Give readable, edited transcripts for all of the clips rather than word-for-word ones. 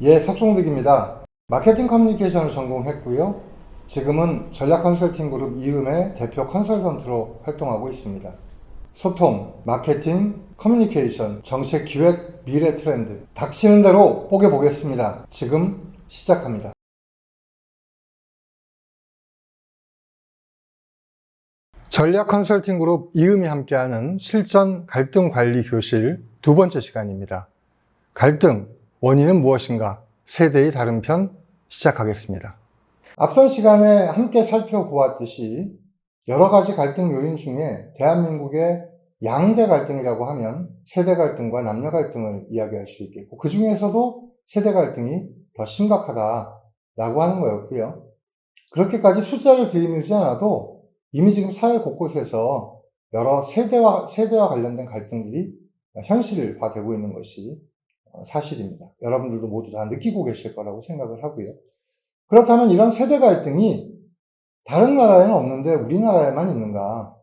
예, 석종득입니다. 마케팅 커뮤니케이션을 전공했고요. 지금은 전략 컨설팅 그룹 이음의 대표 컨설턴트로 활동하고 있습니다. 소통, 마케팅, 커뮤니케이션, 정책 기획, 미래 트렌드. 닥치는 대로 뽀개보겠습니다. 지금 시작합니다. 전략 컨설팅 그룹 이음이 함께하는 실전 갈등 관리 교실 두 번째 시간입니다. 갈등, 원인은 무엇인가? 세대의 다른 편 시작하겠습니다. 앞선 시간에 함께 살펴보았듯이 여러 가지 갈등 요인 중에 대한민국의 양대 갈등이라고 하면 세대 갈등과 남녀 갈등을 이야기할 수 있겠고, 그 중에서도 세대 갈등이 더 심각하다라고 하는 거였고요. 그렇게까지 숫자를 들이밀지 않아도 이미 지금 사회 곳곳에서 여러 세대와 관련된 갈등들이 현실화되고 있는 것이 사실입니다. 여러분들도 모두 다 느끼고 계실 거라고 생각을 하고요. 그렇다면 이런 세대 갈등이 다른 나라에는 없는데 우리나라에만 있는가?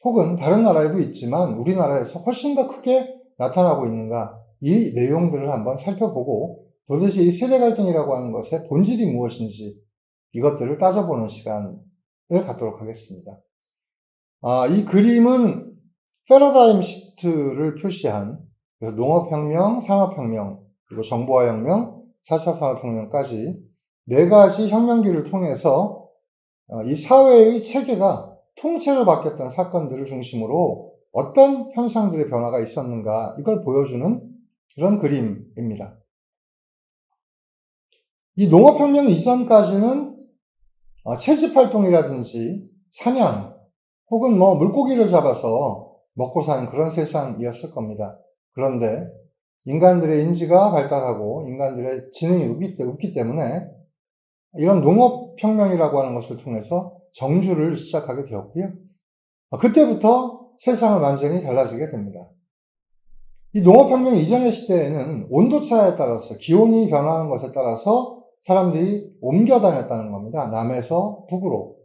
혹은 다른 나라에도 있지만 우리나라에서 훨씬 더 크게 나타나고 있는가? 이 내용들을 한번 살펴보고 도대체 이 세대 갈등이라고 하는 것의 본질이 무엇인지 이것들을 따져보는 시간을 갖도록 하겠습니다. 이 그림은 패러다임 시프트를 표시한 농업혁명, 산업혁명, 그리고 정보화혁명, 4차 산업혁명까지 네 가지 혁명기를 통해서 이 사회의 체계가 통째로 바뀌었던 사건들을 중심으로 어떤 현상들의 변화가 있었는가, 이걸 보여주는 그런 그림입니다. 이 농업혁명 이전까지는 채집활동이라든지 사냥, 혹은 물고기를 잡아서 먹고 사는 그런 세상이었을 겁니다. 그런데 인간들의 인지가 발달하고 인간들의 지능이 높기 때문에 이런 농업혁명이라고 하는 것을 통해서 정주를 시작하게 되었고요. 그때부터 세상은 완전히 달라지게 됩니다. 이 농업혁명 이전의 시대에는 온도차에 따라서, 기온이 변하는 것에 따라서 사람들이 옮겨 다녔다는 겁니다. 남에서 북으로,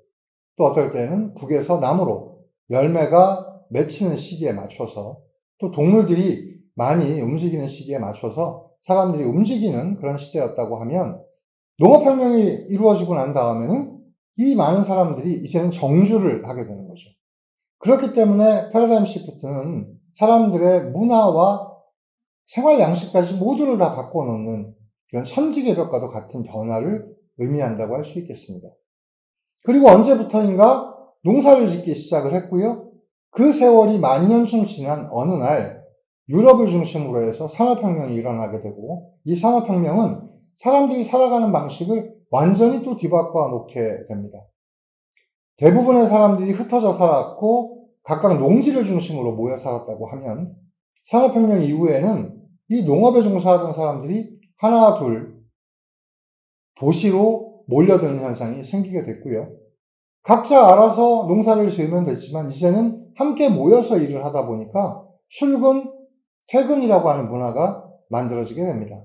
또 어떨 때는 북에서 남으로, 열매가 맺히는 시기에 맞춰서, 또 동물들이 많이 움직이는 시기에 맞춰서 사람들이 움직이는 그런 시대였다고 하면, 농업혁명이 이루어지고 난 다음에는 이 많은 사람들이 이제는 정주를 하게 되는 거죠. 그렇기 때문에 패러다임 시프트는 사람들의 문화와 생활 양식까지 모두를 다 바꿔놓는 이런 천지개벽과도 같은 변화를 의미한다고 할 수 있겠습니다. 그리고 언제부터인가 농사를 짓기 시작을 했고요. 그 세월이 만년쯤 지난 어느 날 유럽을 중심으로 해서 산업혁명이 일어나게 되고, 이 산업혁명은 사람들이 살아가는 방식을 완전히 또 뒤바꿔 놓게 됩니다. 대부분의 사람들이 흩어져 살았고 각각 농지를 중심으로 모여 살았다고 하면, 산업혁명 이후에는 이 농업에 종사하던 사람들이 하나 둘 도시로 몰려드는 현상이 생기게 됐고요. 각자 알아서 농사를 지으면 됐지만 이제는 함께 모여서 일을 하다 보니까 출근, 퇴근이라고 하는 문화가 만들어지게 됩니다.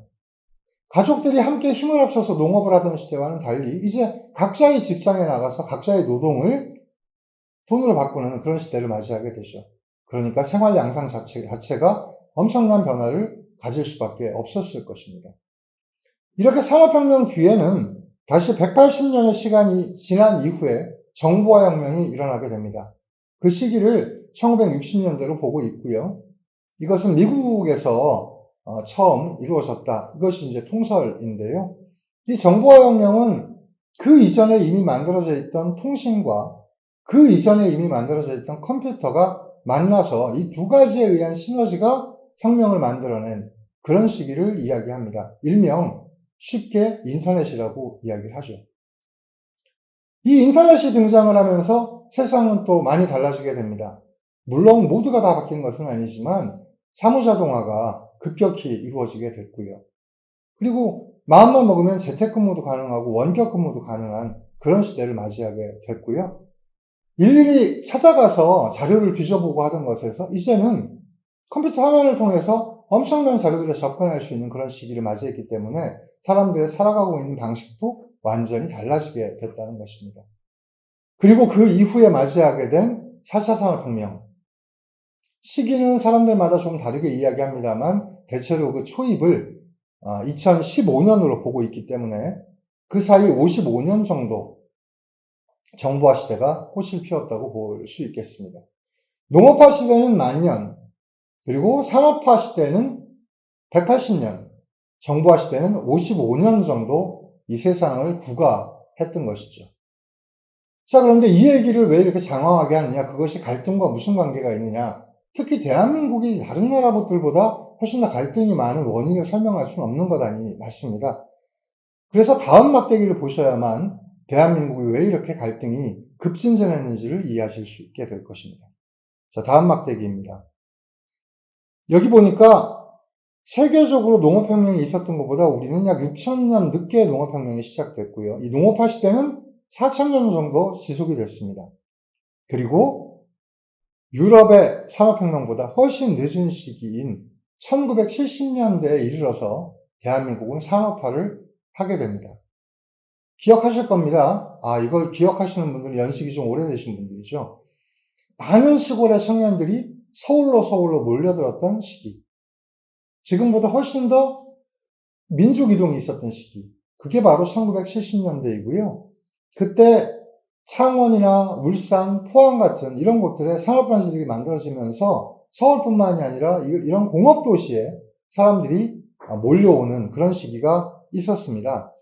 가족들이 함께 힘을 합쳐서 농업을 하던 시대와는 달리 이제 각자의 직장에 나가서 각자의 노동을 돈으로 바꾸는 그런 시대를 맞이하게 되죠. 그러니까 생활 양상 자체가 엄청난 변화를 가질 수밖에 없었을 것입니다. 이렇게 산업혁명 뒤에는 다시 180년의 시간이 지난 이후에 정보화혁명이 일어나게 됩니다. 그 시기를 1960년대로 보고 있고요. 이것은 미국에서 처음 이루어졌다. 이것이 이제 통설인데요. 이 정보화혁명은 그 이전에 이미 만들어져 있던 통신과 그 이전에 이미 만들어져 있던 컴퓨터가 만나서 이 두 가지에 의한 시너지가 혁명을 만들어낸 그런 시기를 이야기합니다. 일명 쉽게 인터넷이라고 이야기를 하죠. 이 인터넷이 등장을 하면서 세상은 또 많이 달라지게 됩니다. 물론 모두가 다 바뀐 것은 아니지만 사무자동화가 급격히 이루어지게 됐고요. 그리고 마음만 먹으면 재택근무도 가능하고 원격근무도 가능한 그런 시대를 맞이하게 됐고요. 일일이 찾아가서 자료를 뒤져보고 하던 것에서 이제는 컴퓨터 화면을 통해서 엄청난 자료들에 접근할 수 있는 그런 시기를 맞이했기 때문에 사람들의 살아가고 있는 방식도 완전히 달라지게 됐다는 것입니다. 그리고 그 이후에 맞이하게 된 4차 산업혁명. 시기는 사람들마다 좀 다르게 이야기합니다만 대체로 그 초입을 2015년으로 보고 있기 때문에 그 사이 55년 정도 정보화 시대가 꽃을 피웠다고 볼 수 있겠습니다. 농업화 시대는 만년, 그리고 산업화 시대는 180년, 정보화 시대는 55년 정도 이 세상을 구가했던 것이죠. 자, 그런데 이 얘기를 왜 이렇게 장황하게 하느냐? 그것이 갈등과 무슨 관계가 있느냐? 특히 대한민국이 다른 나라들보다 훨씬 더 갈등이 많은 원인을 설명할 수는 없는 것 아니 맞습니다. 그래서 다음 막대기를 보셔야만 대한민국이 왜 이렇게 갈등이 급진전했는지를 이해하실 수 있게 될 것입니다. 자, 다음 막대기입니다. 여기 보니까 세계적으로 농업혁명이 있었던 것보다 우리는 약 6,000년 늦게 농업혁명이 시작됐고요. 이 농업화 시대는 4,000년 정도 지속이 됐습니다. 그리고 유럽의 산업혁명보다 훨씬 늦은 시기인 1970년대에 이르러서 대한민국은 산업화를 하게 됩니다. 기억하실 겁니다. 이걸 기억하시는 분들은 연식이 좀 오래되신 분들이죠. 많은 시골의 청년들이 서울로 몰려들었던 시기. 지금보다 훨씬 더 민족 이동이 있었던 시기. 그게 바로 1970년대이고요. 그때 창원이나 울산, 포항 같은 이런 곳들에 산업단지들이 만들어지면서 서울뿐만이 아니라 이런 공업도시에 사람들이 몰려오는 그런 시기가 있었습니다.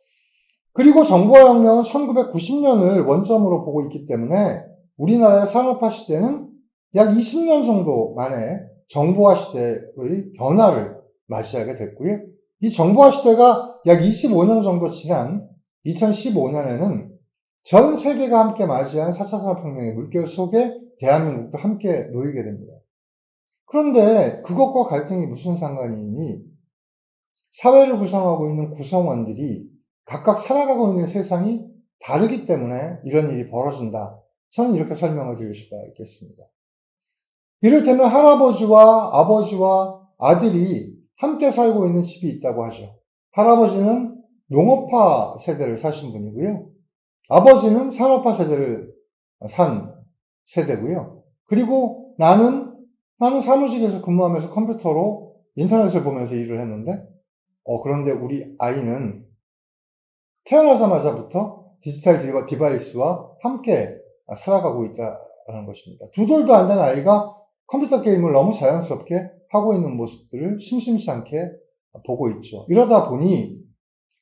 그리고 정보화혁명은 1990년을 원점으로 보고 있기 때문에 우리나라의 산업화 시대는 약 20년 정도 만에 정보화 시대의 변화를 맞이하게 됐고요. 이 정보화 시대가 약 25년 정도 지난 2015년에는 전 세계가 함께 맞이한 4차 산업혁명의 물결 속에 대한민국도 함께 놓이게 됩니다. 그런데 그것과 갈등이 무슨 상관이 있니? 사회를 구성하고 있는 구성원들이 각각 살아가고 있는 세상이 다르기 때문에 이런 일이 벌어진다. 저는 이렇게 설명을 드릴 수가 있겠습니다. 이를테면 할아버지와 아버지와 아들이 함께 살고 있는 집이 있다고 하죠. 할아버지는 농업화 세대를 사신 분이고요. 아버지는 산업화 세대를 산 세대고요. 그리고 나는 사무직에서 근무하면서 컴퓨터로 인터넷을 보면서 일을 했는데, 그런데 우리 아이는 태어나자마자부터 디지털 디바이스와 함께 살아가고 있다는 것입니다. 두 돌도 안 된 아이가 컴퓨터 게임을 너무 자연스럽게 하고 있는 모습들을 심심치 않게 보고 있죠. 이러다 보니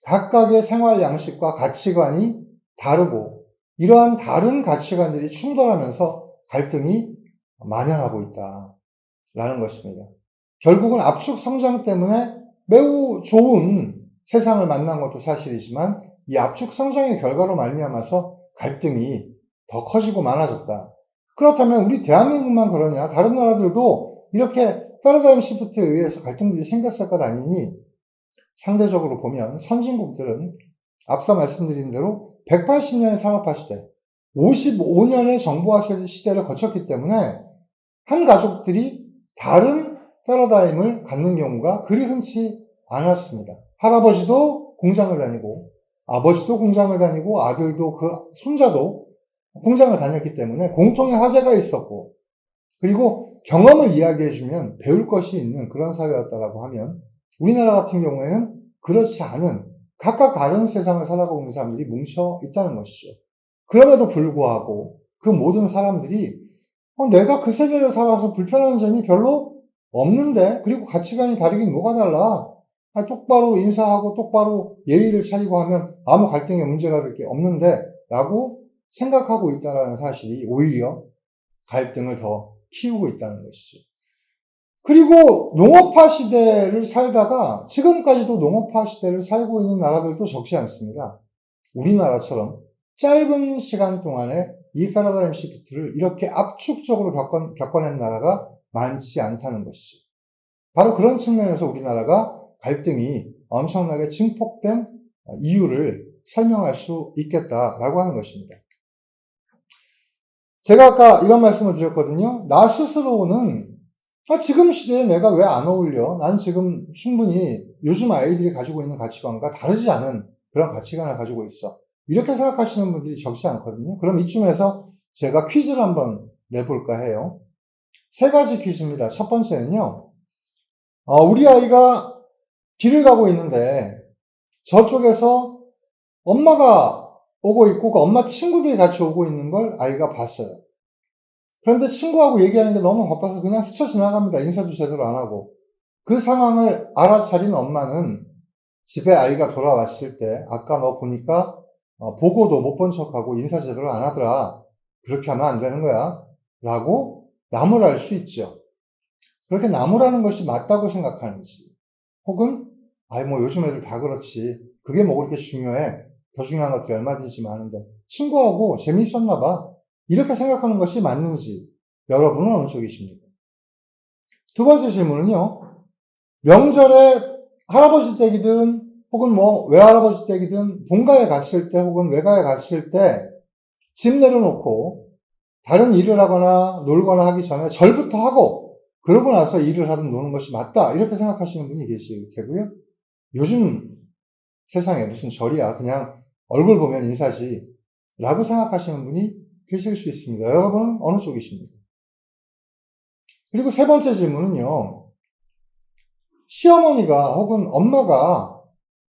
각각의 생활 양식과 가치관이 다르고 이러한 다른 가치관들이 충돌하면서 갈등이 만연하고 있다라는 것입니다. 결국은 압축 성장 때문에 매우 좋은 세상을 만난 것도 사실이지만 이 압축 성장의 결과로 말미암아서 갈등이 더 커지고 많아졌다. 그렇다면 우리 대한민국만 그러냐? 다른 나라들도 이렇게 패러다임 시프트에 의해서 갈등들이 생겼을 것 아니니? 상대적으로 보면 선진국들은 앞서 말씀드린 대로 180년의 산업화 시대, 55년의 정보화 시대를 거쳤기 때문에 한 가족들이 다른 패러다임을 갖는 경우가 그리 흔치 않았습니다. 할아버지도 공장을 다니고 아버지도 공장을 다니고 아들도 그 손자도 공장을 다녔기 때문에 공통의 화제가 있었고 그리고 경험을 이야기해주면 배울 것이 있는 그런 사회였다고 하면 우리나라 같은 경우에는 그렇지 않은 각각 다른 세상을 살아가고 있는 사람들이 뭉쳐 있다는 것이죠. 그럼에도 불구하고 그 모든 사람들이 내가 그 세대를 살아서 불편한 점이 별로 없는데 그리고 가치관이 다르긴 뭐가 달라. 똑바로 인사하고 똑바로 예의를 차리고 하면 아무 갈등에 문제가 될 게 없는데 라고 생각하고 있다는 사실이 오히려 갈등을 더 키우고 있다는 것이죠. 그리고 농업화 시대를 살다가 지금까지도 농업화 시대를 살고 있는 나라들도 적지 않습니다. 우리나라처럼 짧은 시간 동안에 이 패러다임 시프트를 이렇게 압축적으로 겪어낸 나라가 많지 않다는 것이죠. 바로 그런 측면에서 우리나라가 갈등이 엄청나게 증폭된 이유를 설명할 수 있겠다라고 하는 것입니다. 제가 아까 이런 말씀을 드렸거든요. 나 스스로는 지금 시대에 내가 왜 안 어울려? 난 지금 충분히 요즘 아이들이 가지고 있는 가치관과 다르지 않은 그런 가치관을 가지고 있어. 이렇게 생각하시는 분들이 적지 않거든요. 그럼 이쯤에서 제가 퀴즈를 한번 내볼까 해요. 3가지 퀴즈입니다. 첫 번째는요. 우리 아이가 길을 가고 있는데 저쪽에서 엄마가 오고 있고 그 엄마 친구들이 같이 오고 있는 걸 아이가 봤어요. 그런데 친구하고 얘기하는 게 너무 바빠서 그냥 스쳐 지나갑니다. 인사도 제대로 안 하고. 그 상황을 알아차린 엄마는 집에 아이가 돌아왔을 때 아까 너 보니까 보고도 못 본 척하고 인사 제대로 안 하더라. 그렇게 하면 안 되는 거야. 라고 나무랄 수 있죠. 그렇게 나무라는 것이 맞다고 생각하는지 혹은 뭐 요즘 애들 다 그렇지. 그게 뭐 그렇게 중요해. 더 중요한 것들이 얼마든지 많은데 친구하고 재미있었나 봐. 이렇게 생각하는 것이 맞는지 여러분은 어느 쪽이십니까? 두 번째 질문은요. 명절에 할아버지 댁이든 혹은 외할아버지 댁이든 본가에 갔을 때 혹은 외가에 갔을 때 집 내려놓고 다른 일을 하거나 놀거나 하기 전에 절부터 하고 그러고 나서 일을 하든 노는 것이 맞다. 이렇게 생각하시는 분이 계실 테고요. 요즘 세상에 무슨 절이야. 그냥 얼굴 보면 인사지. 라고 생각하시는 분이 계실 수 있습니다. 여러분은 어느 쪽이십니까? 그리고 세 번째 질문은요. 시어머니가 혹은 엄마가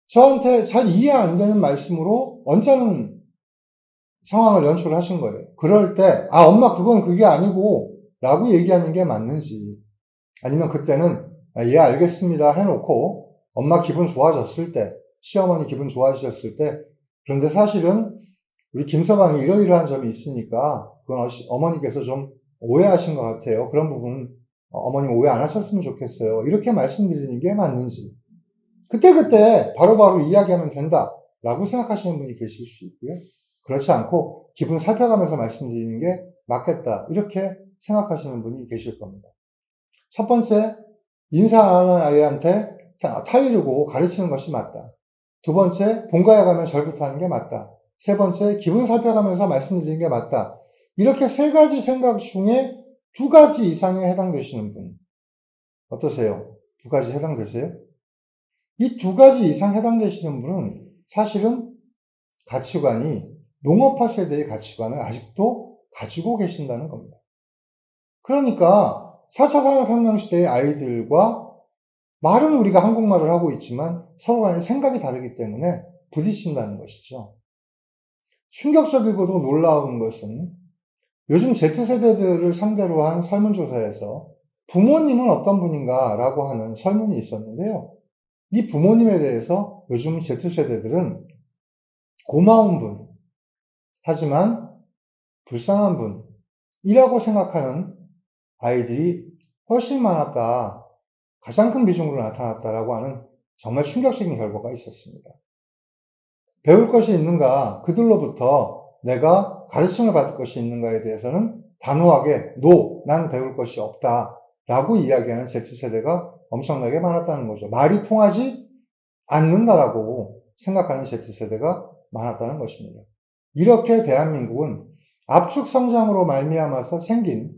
저한테 잘 이해 안 되는 말씀으로 언짢은 상황을 연출하신 거예요. 그럴 때 엄마 그건 그게 아니고 라고 얘기하는 게 맞는지 아니면 그때는 예 알겠습니다 해놓고 엄마 기분 좋아졌을 때 시어머니 기분 좋아지셨을 때 그런데 사실은 우리 김서방이 이러이러한 점이 있으니까 그건 어머니께서 좀 오해하신 것 같아요. 그런 부분은 어머님 오해 안 하셨으면 좋겠어요. 이렇게 말씀드리는 게 맞는지 그때그때 바로바로 이야기하면 된다라고 생각하시는 분이 계실 수 있고요. 그렇지 않고 기분 살펴가면서 말씀드리는 게 맞겠다 이렇게 생각하시는 분이 계실 겁니다. 첫 번째, 인사 안 하는 아이한테 타이르고 가르치는 것이 맞다. 두 번째, 본가에 가면 절부터 하는 게 맞다. 세 번째, 기분 살펴가면서 말씀드리는 게 맞다. 이렇게 세 가지 생각 중에 두 가지 이상에 해당되시는 분 어떠세요? 두 가지 해당되세요? 이 두 가지 이상 해당되시는 분은 사실은 가치관이 농업화 세대의 가치관을 아직도 가지고 계신다는 겁니다. 그러니까 4차 산업혁명 시대의 아이들과 말은 우리가 한국말을 하고 있지만 서로 간에 생각이 다르기 때문에 부딪힌다는 것이죠. 충격적이고도 놀라운 것은 요즘 Z세대들을 상대로 한 설문조사에서 부모님은 어떤 분인가 라고 하는 설문이 있었는데요. 이 부모님에 대해서 요즘 Z세대들은 고마운 분, 하지만 불쌍한 분이라고 생각하는 아이들이 훨씬 많았다. 가장 큰 비중으로 나타났다라고 하는 정말 충격적인 결과가 있었습니다. 배울 것이 있는가, 그들로부터 내가 가르침을 받을 것이 있는가에 대해서는 단호하게 No, 난 배울 것이 없다 라고 이야기하는 Z세대가 엄청나게 많았다는 거죠. 말이 통하지 않는다라고 생각하는 Z세대가 많았다는 것입니다. 이렇게 대한민국은 압축 성장으로 말미암아서 생긴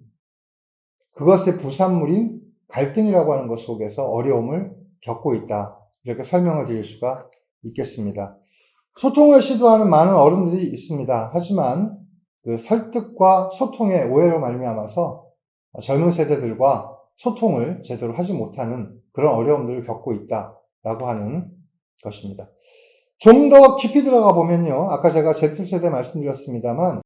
그것의 부산물인 갈등이라고 하는 것 속에서 어려움을 겪고 있다. 이렇게 설명을 드릴 수가 있겠습니다. 소통을 시도하는 많은 어른들이 있습니다. 하지만 그 설득과 소통의 오해로 말미암아서 젊은 세대들과 소통을 제대로 하지 못하는 그런 어려움들을 겪고 있다라고 하는 것입니다. 좀 더 깊이 들어가 보면요. 아까 제가 Z세대 말씀드렸습니다만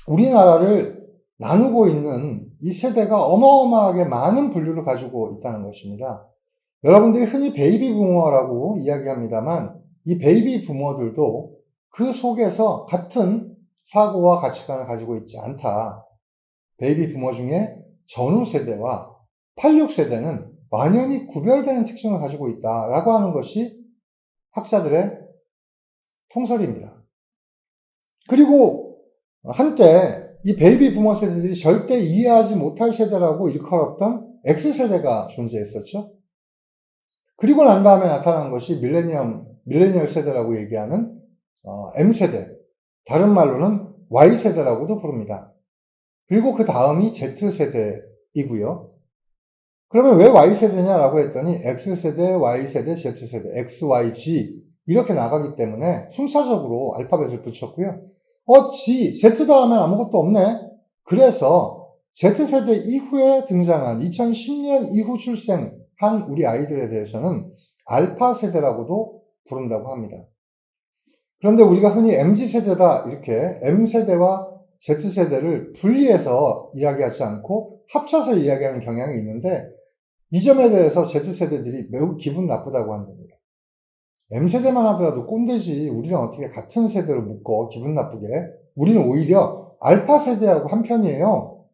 우리나라를 나누고 있는 이 세대가 어마어마하게 많은 분류를 가지고 있다는 것입니다. 여러분들이 흔히 베이비 부머라고 이야기합니다만 이 베이비 부머들도 그 속에서 같은 사고와 가치관을 가지고 있지 않다. 베이비 부머 중에 전후 세대와 86세대는 완연히 구별되는 특징을 가지고 있다라고 하는 것이 학자들의 통설입니다. 그리고 한때 이 베이비 부머 세대들이 절대 이해하지 못할 세대라고 일컬었던 X세대가 존재했었죠. 그리고 난 다음에 나타난 것이 밀레니얼 세대라고 얘기하는 M세대, 다른 말로는 Y세대라고도 부릅니다. 그리고 그 다음이 Z세대이고요. 그러면 왜 Y세대냐라고 했더니 X세대, Y세대, Z세대, X, Y, Z 이렇게 나가기 때문에 순차적으로 알파벳을 붙였고요. Z 다음엔 아무것도 없네. 그래서 Z세대 이후에 등장한 2010년 이후 출생한 우리 아이들에 대해서는 알파 세대라고도 부른다고 합니다. 그런데 우리가 흔히 MZ세대다 이렇게 M세대와 Z세대를 분리해서 이야기하지 않고 합쳐서 이야기하는 경향이 있는데 이 점에 대해서 Z세대들이 매우 기분 나쁘다고 한답니다. M세대만 하더라도 꼰대지 우리랑 어떻게 같은 세대로 묶어 기분 나쁘게. 우리는 오히려 알파 세대하고 한편이에요.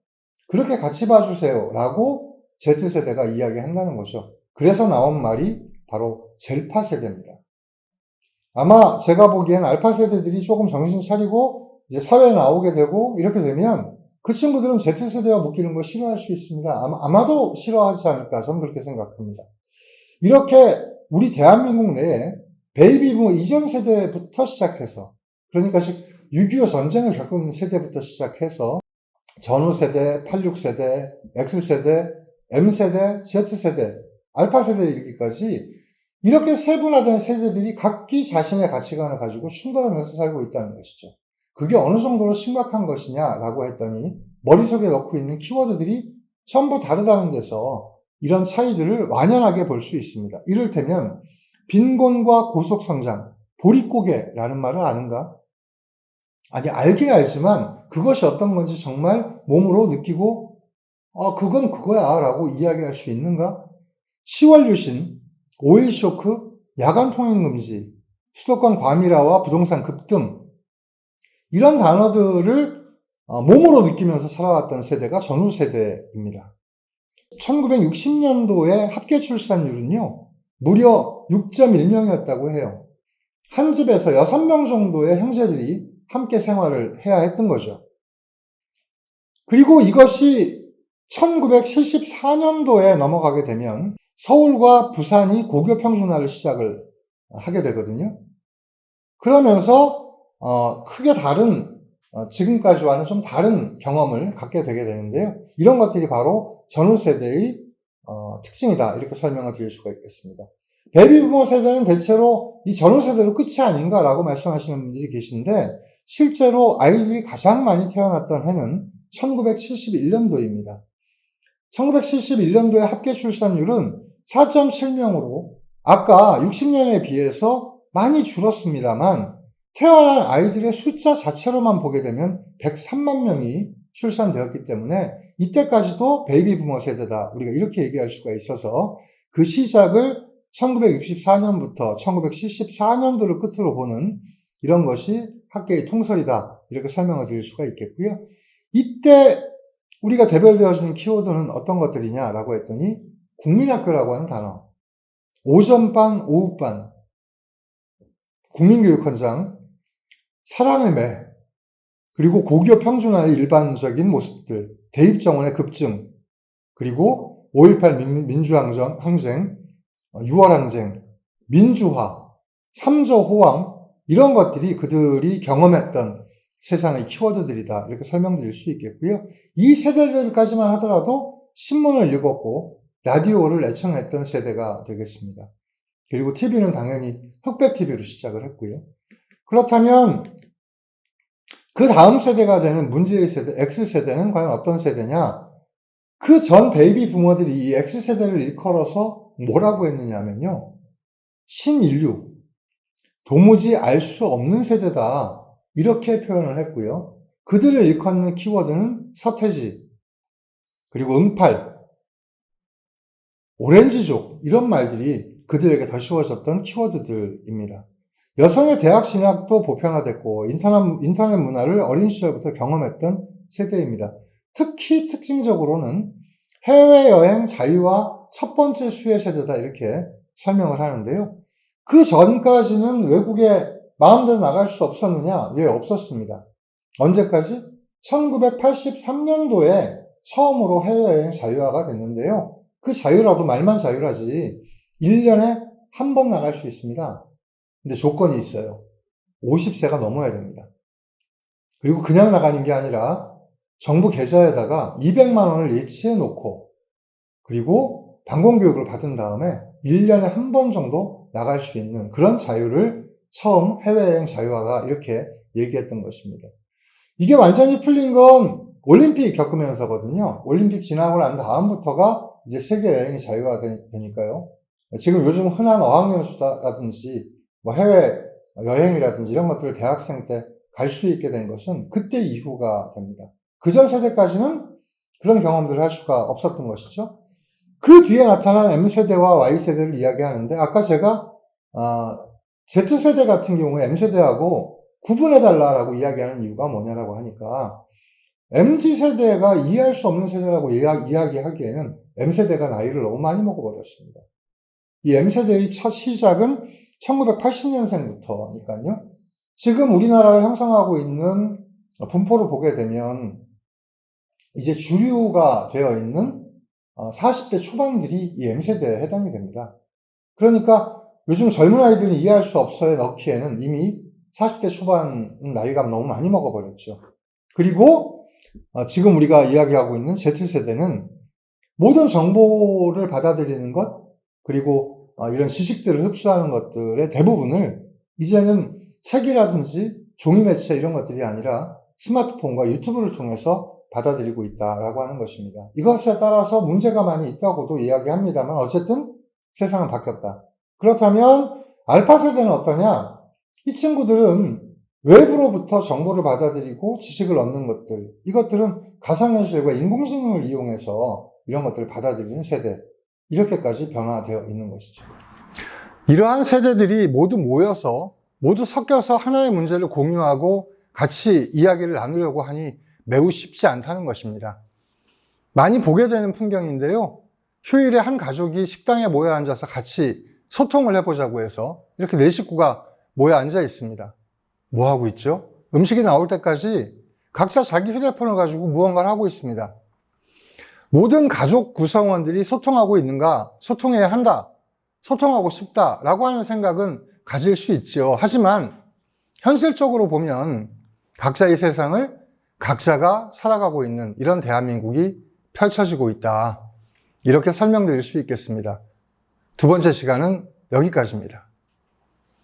그렇게 같이 봐주세요 라고 Z세대가 이야기한다는 거죠. 그래서 나온 말이 바로 젤파 세대입니다. 아마 제가 보기엔 알파 세대들이 조금 정신 차리고 이제 사회에 나오게 되고 이렇게 되면 그 친구들은 Z세대와 묶이는 걸 싫어할 수 있습니다. 아마도 싫어하지 않을까 저는 그렇게 생각합니다. 이렇게 우리 대한민국 내에 베이비부모 이전 세대부터 시작해서 그러니까 6.25 전쟁을 겪은 세대부터 시작해서 전후세대, 86세대, X세대, M세대, Z세대, 알파세대 이르기까지 이렇게 세분화된 세대들이 각기 자신의 가치관을 가지고 충돌하면서 살고 있다는 것이죠. 그게 어느 정도로 심각한 것이냐라고 했더니 머릿속에 넣고 있는 키워드들이 전부 다르다는 데서 이런 차이들을 완연하게 볼 수 있습니다. 이를테면 빈곤과 고속성장, 보릿고개라는 말을 아는가? 아니 알긴 알지만 그것이 어떤 건지 정말 몸으로 느끼고 그건 그거야 라고 이야기할 수 있는가? 10월 유신, 5.1 쇼크, 야간 통행 금지, 수도권 과밀화와 부동산 급등 이런 단어들을 몸으로 느끼면서 살아왔던 세대가 전후 세대입니다. 1960년도에 합계 출산율은요 무려 6.1명이었다고 해요. 한 집에서 6명 정도의 형제들이 함께 생활을 해야 했던 거죠. 그리고 이것이 1974년도에 넘어가게 되면 서울과 부산이 고교 평준화를 시작을 하게 되거든요. 그러면서 크게 다른 지금까지와는 좀 다른 경험을 갖게 되게 되는데요. 이런 것들이 바로 전후 세대의 특징이다 이렇게 설명을 드릴 수가 있겠습니다. 베이비부모 세대는 대체로 이 전후 세대로 끝이 아닌가라고 말씀하시는 분들이 계신데 실제로 아이들이 가장 많이 태어났던 해는 1971년도입니다. 1971년도의 합계 출산율은 4.7명으로 아까 60년에 비해서 많이 줄었습니다만 태어난 아이들의 숫자 자체로만 보게 되면 103만 명이 출산되었기 때문에 이때까지도 베이비 부모 세대다 우리가 이렇게 얘기할 수가 있어서 그 시작을 1964년부터 1974년도를 끝으로 보는 이런 것이 학계의 통설이다 이렇게 설명을 드릴 수가 있겠고요. 이때 우리가 대별되어지는 키워드는 어떤 것들이냐라고 했더니 국민학교라고 하는 단어, 오전반, 오후반, 국민교육헌장, 사랑의 매, 그리고 고교 평준화의 일반적인 모습들, 대입정원의 급증, 그리고 5.18 민주항쟁, 6월항쟁, 민주화, 삼저호왕 이런 것들이 그들이 경험했던 세상의 키워드들이다 이렇게 설명드릴 수 있겠고요. 이 세대들까지만 하더라도 신문을 읽었고 라디오를 애청했던 세대가 되겠습니다. 그리고 TV는 당연히 흑백 TV로 시작을 했고요. 그렇다면 그 다음 세대가 되는 문제의 세대, X세대는 과연 어떤 세대냐? 그 전 베이비 부모들이 이 X세대를 일컬어서 뭐라고 했느냐 하면요. 신인류, 도무지 알 수 없는 세대다. 이렇게 표현을 했고요. 그들을 일컫는 키워드는 서태지, 그리고 응팔, 오렌지족 이런 말들이 그들에게 더 쉬워졌던 키워드들입니다. 여성의 대학 진학도 보편화됐고 인터넷 문화를 어린 시절부터 경험했던 세대입니다. 특히 특징적으로는 해외여행 자유와 첫 번째 수혜 세대다 이렇게 설명을 하는데요. 그 전까지는 외국에 마음대로 나갈 수 없었느냐? 예, 없었습니다. 언제까지? 1983년도에 처음으로 해외여행 자유화가 됐는데요. 그 자유라도 말만 자유라지 1년에 한 번 나갈 수 있습니다. 근데 조건이 있어요. 50세가 넘어야 됩니다. 그리고 그냥 나가는 게 아니라 정부 계좌에다가 200만 원을 예치해 놓고 그리고 방공교육을 받은 다음에 1년에 한 번 정도 나갈 수 있는 그런 자유를 처음 해외여행 자유화가 이렇게 얘기했던 것입니다. 이게 완전히 풀린 건 올림픽 겪으면서거든요. 올림픽 지나고 난 다음부터가 이제 세계 여행이 자유화되니까요. 지금 요즘 흔한 어학연수라든지 뭐 해외 여행이라든지 이런 것들을 대학생 때 갈 수 있게 된 것은 그때 이후가 됩니다. 그전 세대까지는 그런 경험들을 할 수가 없었던 것이죠. 그 뒤에 나타난 M세대와 Y세대를 이야기하는데 아까 제가 Z세대 같은 경우에 M세대하고 구분해달라고 이야기하는 이유가 뭐냐라고 하니까 MZ세대가 이해할 수 없는 세대라고 이야기하기에는 M세대가 나이를 너무 많이 먹어버렸습니다. 이 M세대의 첫 시작은 1980년생부터니까요. 지금 우리나라를 형성하고 있는 분포를 보게 되면 이제 주류가 되어 있는 40대 초반들이 이 M세대에 해당이 됩니다. 그러니까 요즘 젊은 아이들이 이해할 수 없어에 넣기에는 이미 40대 초반 나이가 너무 많이 먹어버렸죠. 그리고 지금 우리가 이야기하고 있는 Z세대는 모든 정보를 받아들이는 것, 그리고 이런 지식들을 흡수하는 것들의 대부분을 이제는 책이라든지 종이 매체 이런 것들이 아니라 스마트폰과 유튜브를 통해서 받아들이고 있다라고 하는 것입니다. 이것에 따라서 문제가 많이 있다고도 이야기합니다만 어쨌든 세상은 바뀌었다. 그렇다면 알파 세대는 어떠냐? 이 친구들은 외부로부터 정보를 받아들이고 지식을 얻는 것들, 이것들은 가상현실과 인공지능을 이용해서 이런 것들을 받아들이는 세대, 이렇게까지 변화되어 있는 것이죠. 이러한 세대들이 모두 모여서 모두 섞여서 하나의 문제를 공유하고 같이 이야기를 나누려고 하니 매우 쉽지 않다는 것입니다. 많이 보게 되는 풍경인데요. 휴일에 한 가족이 식당에 모여 앉아서 같이 소통을 해보자고 해서 이렇게 4식구가 모여 앉아 있습니다. 뭐 하고 있죠? 음식이 나올 때까지 각자 자기 휴대폰을 가지고 무언가를 하고 있습니다. 모든 가족 구성원들이 소통하고 있는가? 소통해야 한다. 소통하고 싶다라고 하는 생각은 가질 수 있죠. 하지만 현실적으로 보면 각자의 세상을 각자가 살아가고 있는 이런 대한민국이 펼쳐지고 있다. 이렇게 설명드릴 수 있겠습니다. 두 번째 시간은 여기까지입니다.